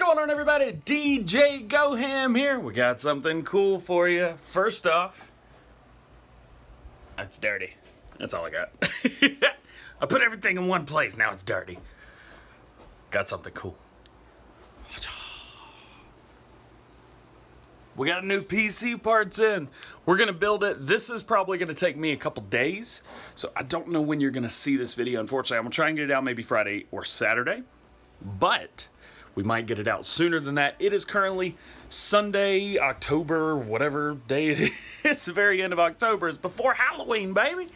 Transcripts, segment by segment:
going on, everybody? DJ GoHam here. We got something cool for you. First off, it's dirty. That's all I got. I put everything in one place. Now it's dirty. Got something cool. We got a new PC parts in. We're gonna build it. This is probably gonna take me a couple days, so I don't know when you're gonna see this video. Unfortunately, I'm gonna try and get it out maybe Friday or Saturday, but we might get it out sooner than that. It is currently Sunday, October, whatever day it is. It's the very end of October. It's before Halloween, baby.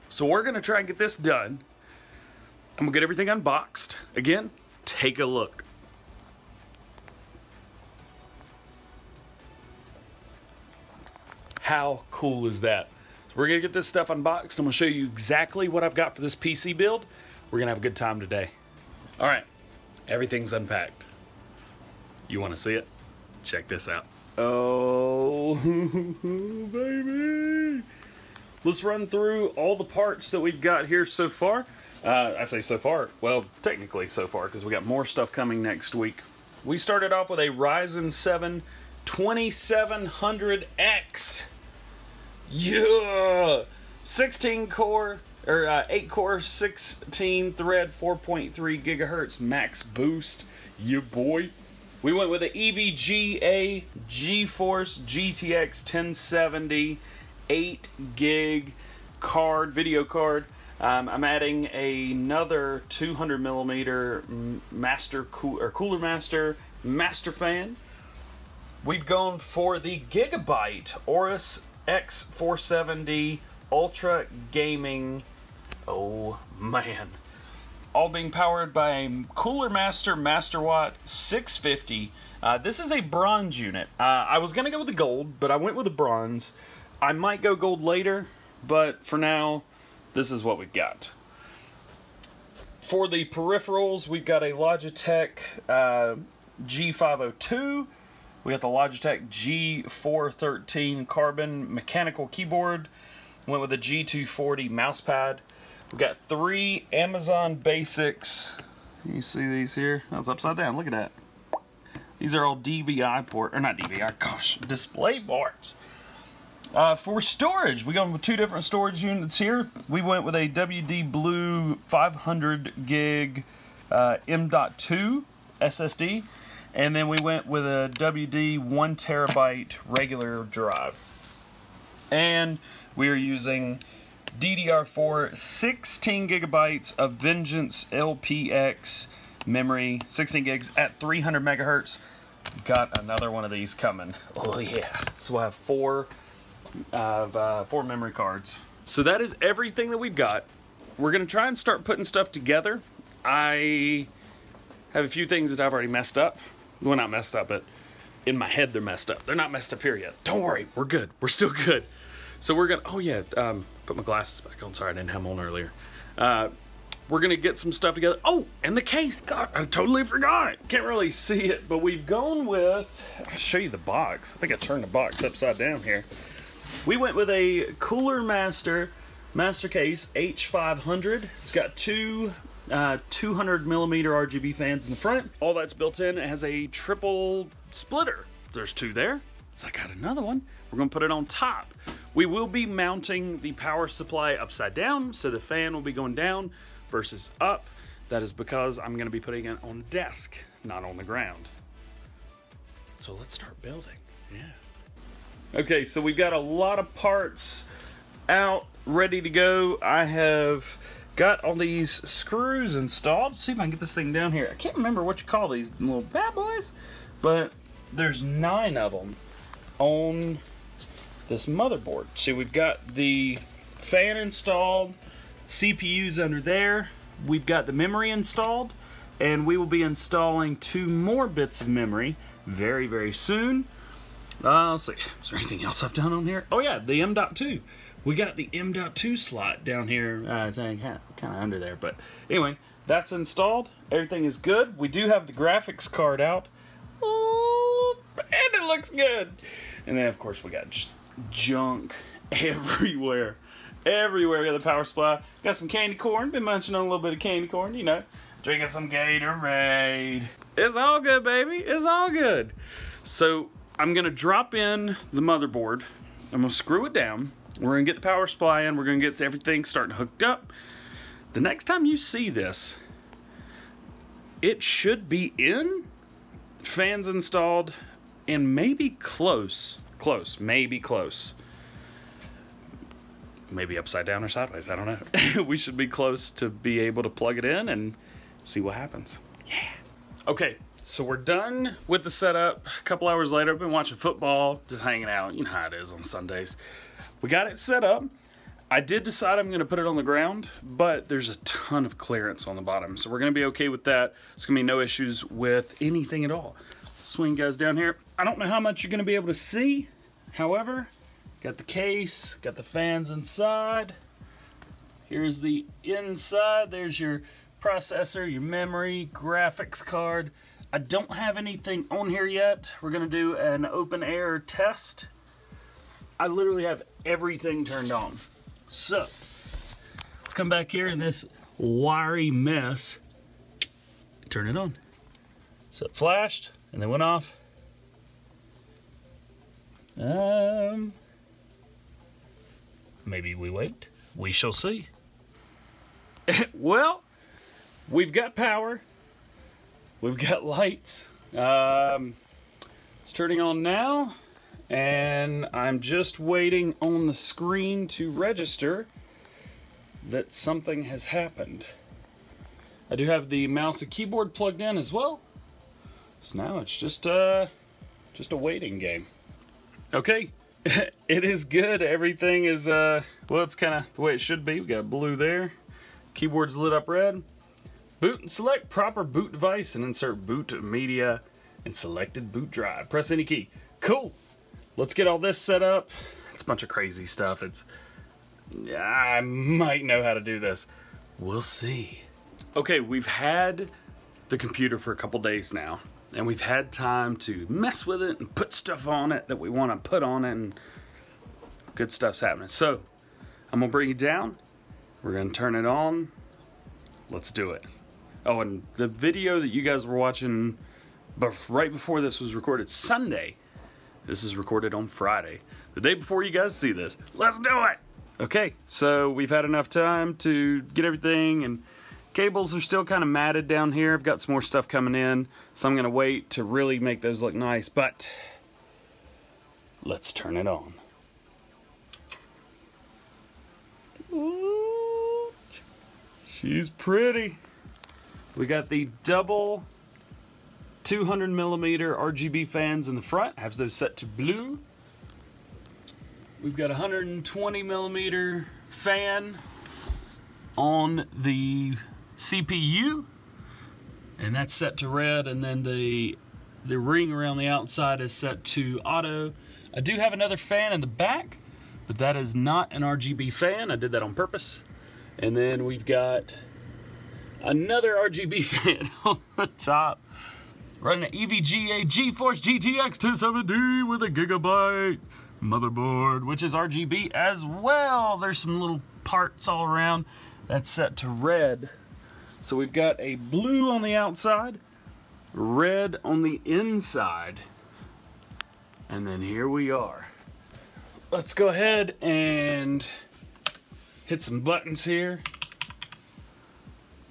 So we're gonna try and get this done. I'm gonna get everything unboxed. Again, take a look. How cool is that? So we're gonna get this stuff unboxed. I'm gonna show you exactly what I've got for this PC build. We're gonna have a good time today. All right, everything's unpacked. You wanna see it? Check this out. Oh, baby. Let's run through all the parts that we've got here so far. I say so far, well, technically so far, because we got more stuff coming next week. We started off with a Ryzen 7 2700X. Yeah, 16 core or 8 core 16 thread 4.3 gigahertz max boost. Yeah, boy. We went with the EVGA GeForce GTX 1070 8 gig card, video card. I'm adding another 200 millimeter Cooler Master fan. We've gone for the Gigabyte Aorus X470 Ultra Gaming. Oh man. All being powered by a Cooler MasterWatt 650. This is a bronze unit. I was going to go with the gold, but I went with the bronze. I might go gold later, but for now, this is what we've got. For the peripherals, we've got a Logitech G502. We got the Logitech G413 Carbon mechanical keyboard. Went with a G240 mousepad. We got 3 Amazon Basics. You see these here? That was upside down. Look at that. These are all DVI port, or not DVI, gosh, display ports. For storage, we got 2 different storage units here. We went with a WD Blue 500 gig M.2 SSD. And then we went with a WD 1 terabyte regular drive. And we are using DDR4 16 gigabytes of Vengeance LPX memory, 16 gigs at 300 megahertz. Got another one of these coming. Oh yeah. So I have 4 memory cards. So that is everything that we've got. We're gonna try and start putting stuff together. I have a few things that I've already messed up. Well, not messed up, but in my head they're messed up. They're not messed up here yet. Don't worry, we're good. We're still good. So we're gonna, oh yeah, put my glasses back on. Sorry, I didn't have them on earlier. We're gonna get some stuff together. Oh, and the case, God, I totally forgot. Can't really see it, but we've gone with, I'll show you the box. I think I turned the box upside down here. We went with a Cooler MasterCase H500. It's got 2 200 millimeter RGB fans in the front. All that's built in. It has a triple splitter. There's 2 there. So I got another one. We're gonna put it on top. We will be mounting the power supply upside down, so the fan will be going down versus up. That is because I'm gonna be putting it on the desk, not on the ground. So let's start building, yeah. Okay, so we've got a lot of parts out, ready to go. I have got all these screws installed. Let's see if I can get this thing down here. I can't remember what you call these little bad boys, but there's 9 of them on this motherboard. So we've got the fan installed, CPU's under there. We've got the memory installed, and we will be installing 2 more bits of memory very, very soon. Let's see, is there anything else I've done on here? Oh yeah, the M.2. We got the M.2 slot down here, kind of under there, but anyway, that's installed. Everything is good. We do have the graphics card out, and it looks good. And then, of course, we got just junk everywhere. Everywhere. We got the power supply. Got some candy corn. Been munching on a little bit of candy corn, you know. Drinking some Gatorade. It's all good, baby. It's all good. So I'm gonna drop in the motherboard. I'm gonna screw it down. We're gonna get the power supply in. We're gonna get everything starting hooked up. The next time you see this, it should be in, fans installed, and maybe close, maybe close. Maybe upside down or sideways, I don't know. We should be close to be able to plug it in and see what happens. Yeah. Okay, so we're done with the setup. A couple hours later, I've been watching football, just hanging out. You know how it is on Sundays. We got it set up. I did decide I'm going to put it on the ground, but there's a ton of clearance on the bottom, so we're going to be okay with that. There's going to be no issues with anything at all. Swing guys down here. I don't know how much you're going to be able to see. However, got the case, got the fans inside. Here's the inside. There's your processor, your memory, graphics card. I don't have anything on here yet. We're going to do an open air test. I literally have everything turned on. So, let's come back here in this wiry mess. Turn it on. So it flashed and then went off. Maybe we wait. We shall see. Well, we've got power. We've got lights. It's turning on now. And I'm just waiting on the screen to register that something has happened. I do have the mouse and keyboard plugged in as well. So now it's just a waiting game. Okay, it is good. Everything is, well, it's kind of the way it should be. We got blue there. Keyboard's lit up red. Boot and select proper boot device and insert boot media and selected boot drive. Press any key. Cool. Let's get all this set up. It's a bunch of crazy stuff. I might know how to do this. We'll see. Okay, we've had the computer for a couple days now, and we've had time to mess with it and put stuff on it that we want to put on it, and good stuff's happening. So, I'm gonna bring it down. We're gonna turn it on. Let's do it. Oh, and the video that you guys were watching right before this was recorded Sunday. This is recorded on Friday, the day before you guys see this. Let's do it! Okay, so we've had enough time to get everything, and cables are still kind of matted down here. I've got some more stuff coming in, so I'm going to wait to really make those look nice, but let's turn it on. Ooh, she's pretty. We got the double 200mm RGB fans in the front. I have those set to blue. We've got a 120mm fan on the CPU, and that's set to red, and then the ring around the outside is set to auto. I do have another fan in the back, but that is not an RGB fan. I did that on purpose. And then we've got another RGB fan on the top. Running an EVGA GeForce GTX 1070 with a Gigabyte motherboard, which is RGB as well. There's some little parts all around. That's set to red. So we've got a blue on the outside, red on the inside. And then here we are. Let's go ahead and hit some buttons here.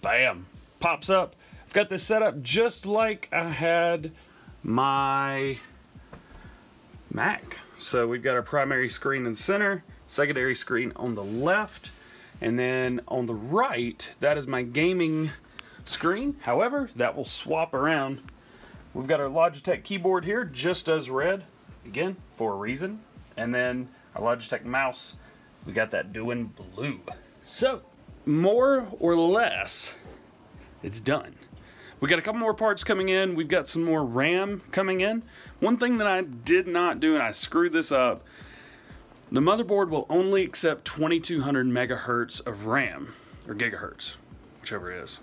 Bam. Pops up. Got this set up just like I had my Mac. So we've got our primary screen in the center, secondary screen on the left, and then on the right, that is my gaming screen. However, that will swap around. We've got our Logitech keyboard here, just as red, again, for a reason. And then our Logitech mouse, we got that doing blue. So, more or less, it's done. We got a couple more parts coming in. We've got some more RAM coming in. One thing that I did not do, and I screwed this up, the motherboard will only accept 2200 megahertz of RAM, or gigahertz, whichever it is.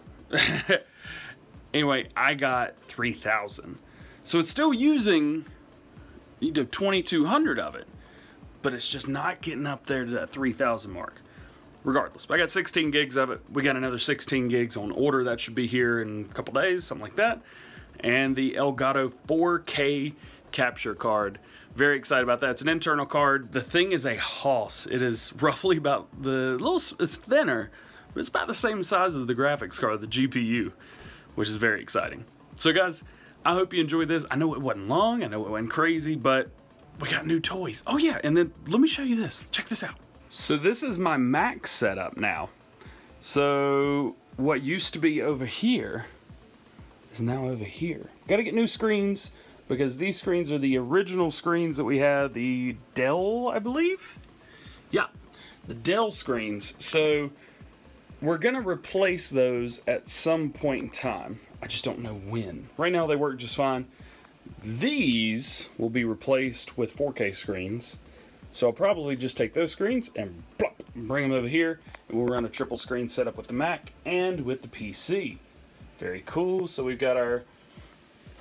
Anyway, I got 3000. So it's still using 2200 of it, but it's just not getting up there to that 3000 mark. Regardless, I got 16 gigs of it. We got another 16 gigs on order. That should be here in a couple days, something like that. and the Elgato 4K capture card. Very excited about that. It's an internal card. The thing is a hoss. It is roughly about it's thinner, but it's about the same size as the graphics card, the GPU, which is very exciting. So guys, I hope you enjoyed this. I know it wasn't long, I know it went crazy, but we got new toys. Oh yeah, and then let me show you this. Check this out. So this is my Mac setup now. So what used to be over here is now over here. Gotta get new screens, because these screens are the original screens that we had, the Dell, I believe? Yeah, the Dell screens. So we're gonna replace those at some point in time. I just don't know when. Right now they work just fine. These will be replaced with 4K screens. So I'll probably just take those screens and plop, bring them over here, and we'll run a triple screen setup with the Mac and with the PC. Very cool. So we got a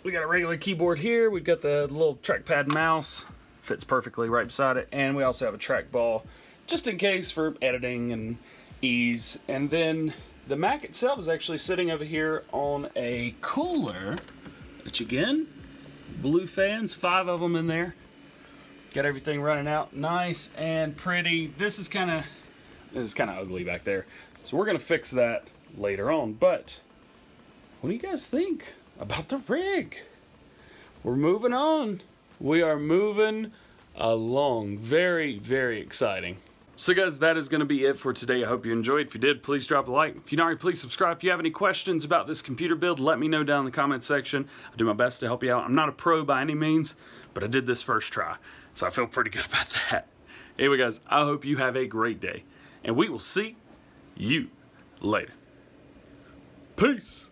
regular keyboard here. We've got the little trackpad and mouse, fits perfectly right beside it, and we also have a trackball just in case for editing and ease. And then the Mac itself is actually sitting over here on a cooler, which again, blue fans, 5 of them in there. Got everything running out nice and pretty. This is kind of ugly back there, so we're gonna fix that later on. But what do you guys think about the rig? We're moving on. We are moving along. Very, very exciting. So guys, that is going to be it for today. I hope you enjoyed. If you did, please drop a like. If you don't already, please subscribe. If you have any questions about this computer build, let me know down in the comment section. I'll do my best to help you out. I'm not a pro by any means, but I did this first try, so I feel pretty good about that. Anyway guys, I hope you have a great day, and we will see you later. Peace.